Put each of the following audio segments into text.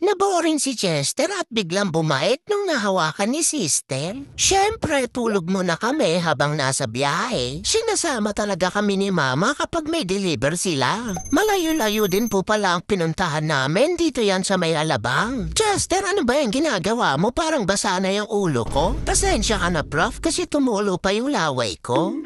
Naboring si Chester at biglang bumait nung nahawakan ni Sister. Siyempre, tulog muna kami habang nasa biyahe. Sinasama talaga kami ni Mama kapag may deliver sila. Malayo-layo din po pala ang pinuntahan namin. Dito yan sa may Alabang. Chester, ano ba yung ginagawa mo? Parang basa na yung ulo ko. Pasensya ka na, Prof, kasi tumulo pa yung laway ko.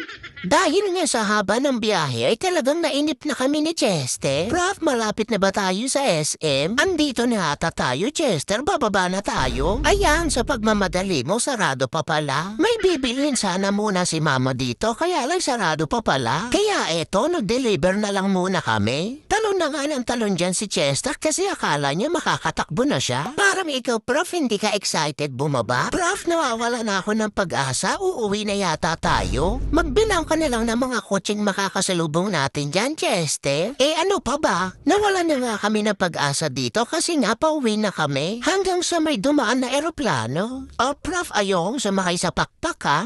Dahil nga sa haba ng biyahe ay talagang nainip na kami ni Chester. Prof, malapit na ba tayo sa SM? Andito na ata tayo, Chester. Bababa na tayo. Ayan, sa pagmamadali mo, sarado pa pala. May bibilhin sana muna si Mama dito, kaya lang sarado pa pala. Kaya eto, nag-deliver na lang muna kami. Talon na nga ng talon dyan si Chester kasi akala niya makakatakbo na siya. Parang ikaw, Prof, hindi ka excited bumaba? Prof, nawawala na ako ng pag-asa. Uuwi na yata tayo. Magbilang ka na lang ng mga kotseng makakasalubong natin dyan, Chester. Ano pa ba? Nawala na nga kami ng pag-asa dito kasi nga pauwi na kami hanggang sa may dumaan na eroplano. Prof, ayong sumakay sa pakpak ha?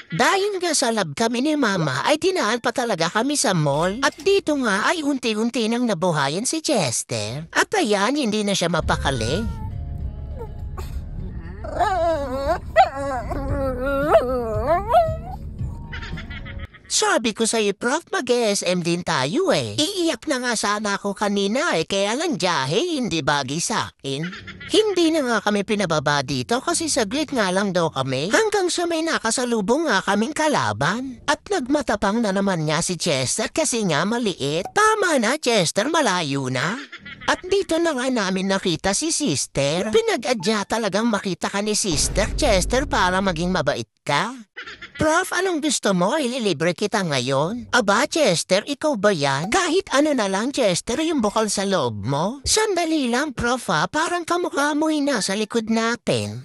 Dahil nga sa lab kami ni Mama ay tinaan pa talaga kami sa mall. At dito nga ay unti-unti nang nabuhayan si Chester. At ayan, hindi na siya mapakali. Sabi ko sa'yo, Prof, mag-SM din tayo eh. Iiyak na nga sana ako kanina kaya lang jahe, hindi bagay sa akin. Hindi na nga kami pinababa dito kasi saglit nga lang daw kami hanggang sa may nakasalubong nga kaming kalaban. At nagmatapang na naman nga si Chester kasi nga maliit. Tama na, Chester, malayo na. At dito na nga namin nakita si Sister. Pinag-adya talagang makita ka ni Sister, Chester, para maging mabait ka. Prof, anong gusto mo? Ililibre kita ngayon? Aba, Chester, ikaw ba yan? Kahit ano na lang, Chester, yung bukal sa loob mo? Sandali lang, Prof, ha? Parang kamukha mo na sa likod natin.